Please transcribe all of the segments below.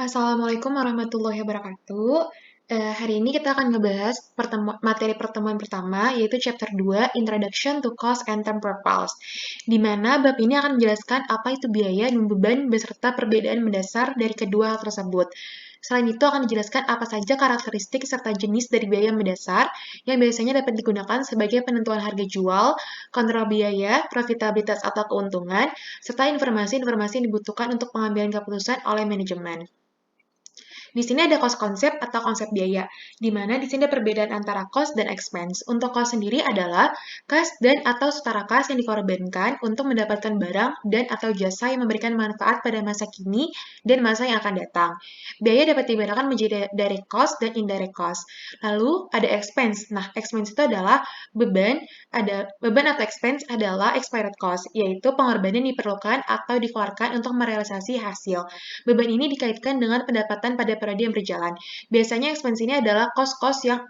Assalamualaikum warahmatullahi wabarakatuh. Hari ini kita akan ngebahas materi pertemuan pertama, yaitu chapter 2, Introduction to Cost and Term Profiles, di mana bab ini akan menjelaskan apa itu biaya dan beban beserta perbedaan mendasar dari kedua hal tersebut. Selain itu akan dijelaskan apa saja karakteristik serta jenis dari biaya mendasar yang biasanya dapat digunakan sebagai penentuan harga jual, kontrol biaya, profitabilitas atau keuntungan, serta informasi-informasi yang dibutuhkan untuk pengambilan keputusan oleh manajemen. Di sini ada cost konsep atau konsep biaya, di mana di sini ada perbedaan antara cost dan expense. Untuk cost sendiri adalah cost dan atau setara cost yang dikorbankan untuk mendapatkan barang dan atau jasa yang memberikan manfaat pada masa kini dan masa yang akan datang. Biaya dapat dibedakan menjadi direct cost dan indirect cost. Lalu ada expense. Nah, expense itu adalah beban atau expense adalah expired cost, yaitu pengorbanan yang diperlukan atau dikeluarkan untuk merealisasi hasil. Beban ini dikaitkan dengan pendapatan pada periode yang berjalan. Biasanya expense ini adalah cost-cost yang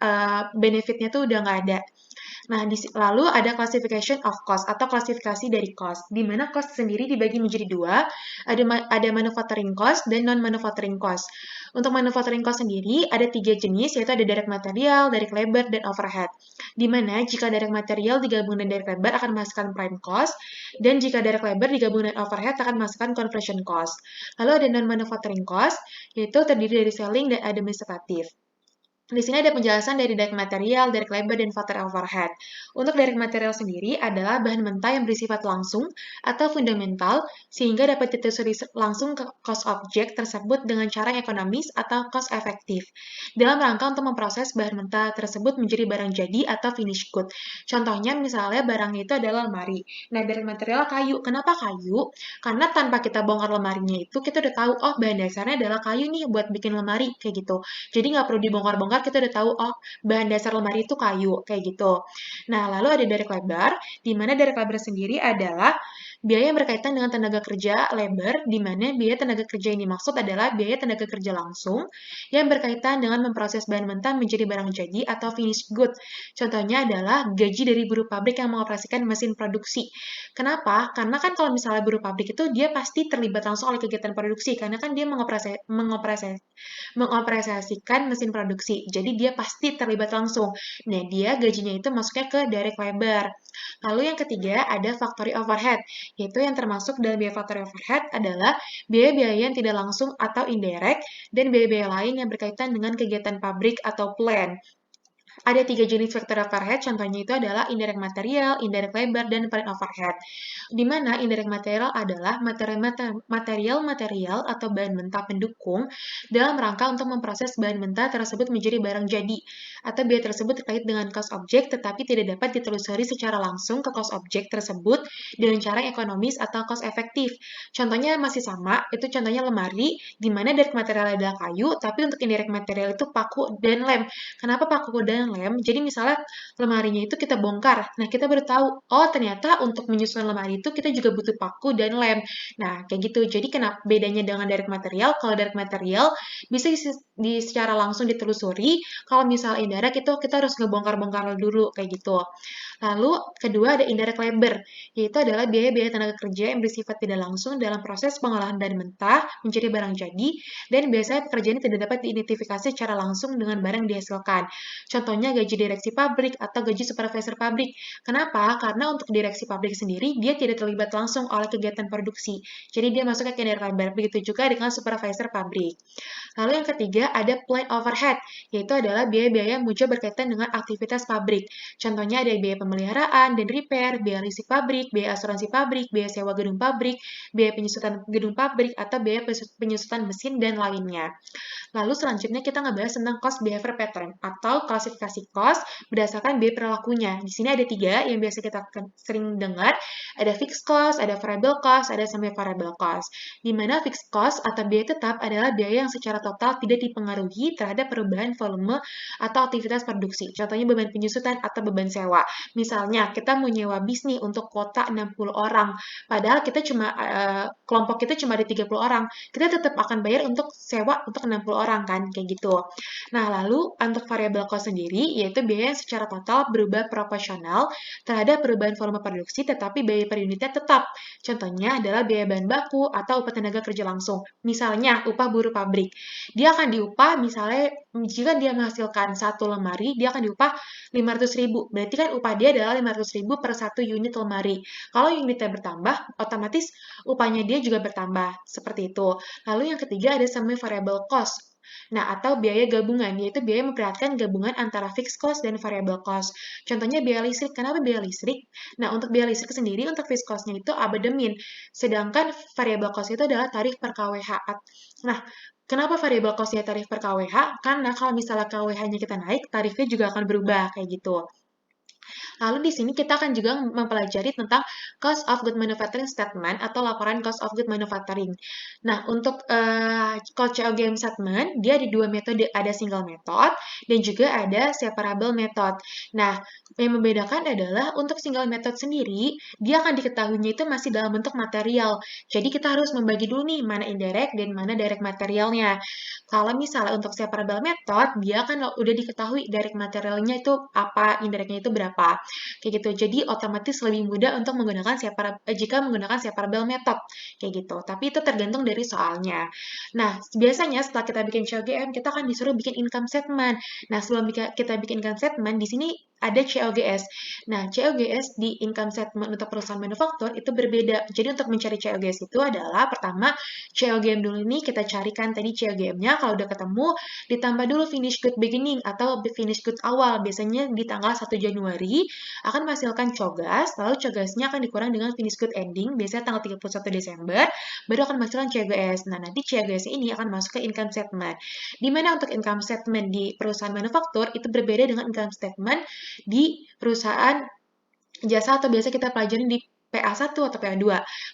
benefitnya tuh udah nggak ada. Nah, lalu ada classification of cost atau klasifikasi dari cost, di mana cost sendiri dibagi menjadi dua, ada manufacturing cost dan non-manufacturing cost. Untuk manufacturing cost sendiri ada tiga jenis, yaitu ada direct material, direct labor, dan overhead. Di mana jika direct material digabung dengan direct labor akan menghasilkan prime cost, dan jika direct labor digabung dengan overhead akan menghasilkan conversion cost. Lalu ada non-manufacturing cost, yaitu terdiri dari selling dan administratif. Di sini ada penjelasan dari direct material, direct labor, dan factor overhead. Untuk direct material sendiri adalah bahan mentah yang bersifat langsung atau fundamental sehingga dapat ditelusuri langsung ke cost object tersebut dengan cara yang ekonomis atau cost efektif dalam rangka untuk memproses bahan mentah tersebut menjadi barang jadi atau finished good. Contohnya misalnya barangnya itu adalah lemari. Nah, direct material kayu. Kenapa kayu? Karena tanpa kita bongkar lemarinya itu kita udah tahu, oh bahan dasarnya adalah kayu nih buat bikin lemari kayak gitu. Jadi nggak perlu dibongkar-bongkar, kita udah tahu, oh bahan dasar lemari itu kayu, kayak gitu. Nah, lalu ada direct labor, di mana direct labor sendiri adalah biaya yang berkaitan dengan tenaga kerja labor, di mana biaya tenaga kerja yang dimaksud adalah biaya tenaga kerja langsung yang berkaitan dengan memproses bahan mentah menjadi barang jadi atau finished good. Contohnya adalah gaji dari buruh pabrik yang mengoperasikan mesin produksi. Kenapa? Karena kan kalau misalnya buruh pabrik itu dia pasti terlibat langsung oleh kegiatan produksi, karena kan dia mengoperasikan mesin produksi. Jadi dia pasti terlibat langsung. Nah, dia gajinya itu masuknya ke direct labor. Lalu yang ketiga ada factory overhead, yaitu yang termasuk dalam biaya factory overhead adalah biaya-biaya yang tidak langsung atau indirect dan biaya-biaya lain yang berkaitan dengan kegiatan pabrik atau plant. Ada tiga jenis factory overhead, contohnya itu adalah indirect material, indirect labor, dan plant overhead. Di mana indirect material adalah material-material atau bahan mentah pendukung dalam rangka untuk memproses bahan mentah tersebut menjadi barang jadi, atau biaya tersebut terkait dengan cost object tetapi tidak dapat ditelusuri secara langsung ke cost object tersebut dengan cara ekonomis atau cost efektif. Contohnya masih sama, itu contohnya lemari, di mana direct material adalah kayu, tapi untuk indirect material itu paku dan lem. Kenapa paku dan lem? Jadi misalnya lemarinya itu kita bongkar. Nah, kita baru tahu, oh ternyata untuk menyusun lemari itu kita juga butuh paku dan lem. Nah, kayak gitu. Jadi kenapa bedanya dengan direct material? Kalau direct material bisa secara langsung ditelusuri. Kalau misalnya indirect itu kita harus ngebongkar-bongkar dulu kayak gitu. Lalu kedua ada indirect labor, yaitu adalah biaya-biaya tenaga kerja yang bersifat tidak langsung dalam proses pengolahan bahan mentah menjadi barang jadi, dan biasanya pekerjaan ini tidak dapat diidentifikasi secara langsung dengan barang yang dihasilkan. Contohnya gaji direksi pabrik atau gaji supervisor pabrik. Kenapa? Karena untuk direksi pabrik sendiri, dia tidak terlibat langsung oleh kegiatan produksi. Jadi dia masuknya ke indirect labor. Begitu juga dengan supervisor pabrik. Lalu yang ketiga ada plant overhead, yaitu adalah biaya-biaya yang muncul berkaitan dengan aktivitas pabrik. Contohnya ada biaya pemeliharaan dan repair, biaya listrik pabrik, biaya asuransi pabrik, biaya sewa gedung pabrik, biaya penyusutan gedung pabrik, atau biaya penyusutan mesin dan lainnya. Lalu selanjutnya kita ngebahas tentang cost behavior pattern atau klasifikasi cost berdasarkan biaya perilakunya. Di sini ada tiga yang biasa kita sering dengar, ada fixed cost, ada variable cost, ada semi-variable cost. Di mana fixed cost atau biaya tetap adalah biaya yang secara total tidak dipengaruhi terhadap perubahan volume atau aktivitas produksi. Contohnya beban penyusutan atau beban sewa. Misalnya kita mau nyewa bis nih untuk kuota 60 orang, padahal kita cuma kelompok kita cuma ada 30 orang. Kita tetap akan bayar untuk sewa untuk 60 orang kan, kayak gitu. Nah, lalu untuk variable cost sendiri yaitu biaya yang secara total berubah proporsional terhadap perubahan volume produksi, tetapi biaya per unitnya tetap. Contohnya adalah biaya bahan baku atau upah tenaga kerja langsung. Misalnya, upah buruh pabrik. Dia akan diupah, misalnya, jika dia menghasilkan satu lemari, dia akan diupah 500.000. Berarti kan upah dia adalah 500.000 per satu unit lemari. Kalau unitnya bertambah, otomatis upahnya dia juga bertambah. Seperti itu. Lalu yang ketiga ada semi variable cost. Nah, atau biaya gabungan, yaitu biaya memperhatikan gabungan antara fixed cost dan variable cost. Contohnya biaya listrik. Kenapa biaya listrik? Nah, untuk biaya listrik sendiri, untuk fixed cost-nya itu abademin. Sedangkan variable cost itu adalah tarif per kWh. Nah, kenapa variable cost-nya tarif per kWh? Karena kalau misalnya kWh-nya kita naik, tarifnya juga akan berubah, kayak gitu. Lalu di sini kita akan juga mempelajari tentang cost of good manufacturing statement atau laporan cost of good manufacturing. Nah, untuk COGM statement, dia ada dua metode, ada single method dan juga ada separable method. Nah, yang membedakan adalah untuk single method sendiri, dia akan diketahuinya itu masih dalam bentuk material. Jadi kita harus membagi dulu nih mana indirect dan mana direct materialnya. Kalau misalnya untuk separable method, dia kan udah diketahui direct materialnya itu apa, indirectnya itu berapa. Kayak gitu. Jadi otomatis lebih mudah untuk menggunakan jika menggunakan separable method. Kayak gitu. Tapi itu tergantung dari soalnya. Nah, biasanya setelah kita bikin COGM, kita akan disuruh bikin income statement. Nah, sebelum kita bikin income statement, di sini ada COGS. Nah, COGS di income statement untuk perusahaan manufaktur itu berbeda. Jadi untuk mencari COGS itu adalah pertama COGM dulu ini kita carikan tadi COGM-nya. Kalau udah ketemu, ditambah dulu finish good beginning atau finish good awal. Biasanya di tanggal 1 Januari akan menghasilkan COGAS, lalu COGAS-nya akan dikurang dengan finish good ending, biasanya tanggal 31 Desember, baru akan menghasilkan COGS. Nah, nanti COGS ini akan masuk ke income statement. Di mana untuk income statement di perusahaan manufaktur itu berbeda dengan income statement di perusahaan jasa atau biasa kita pelajari di PA1 atau PA2.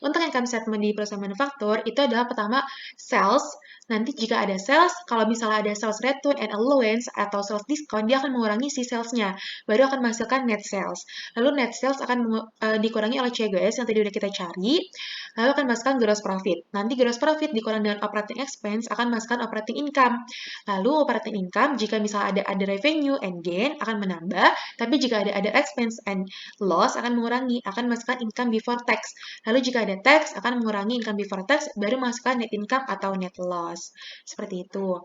Untuk income statement di perusahaan manufaktur, itu adalah pertama sales. Nanti jika ada sales, kalau misalnya ada sales return and allowance atau sales discount, dia akan mengurangi si salesnya. Baru akan menghasilkan net sales. Lalu net sales akan dikurangi oleh COGS yang tadi udah kita cari. Lalu akan menghasilkan gross profit. Nanti gross profit dikurang dengan operating expense akan menghasilkan operating income. Lalu operating income, jika misalnya ada revenue and gain, akan menambah. Tapi jika ada expense and loss, akan mengurangi, akan menghasilkan income before tax. Lalu jika ada tax, akan mengurangi income before tax, baru menghasilkan net income atau net loss. Seperti itu.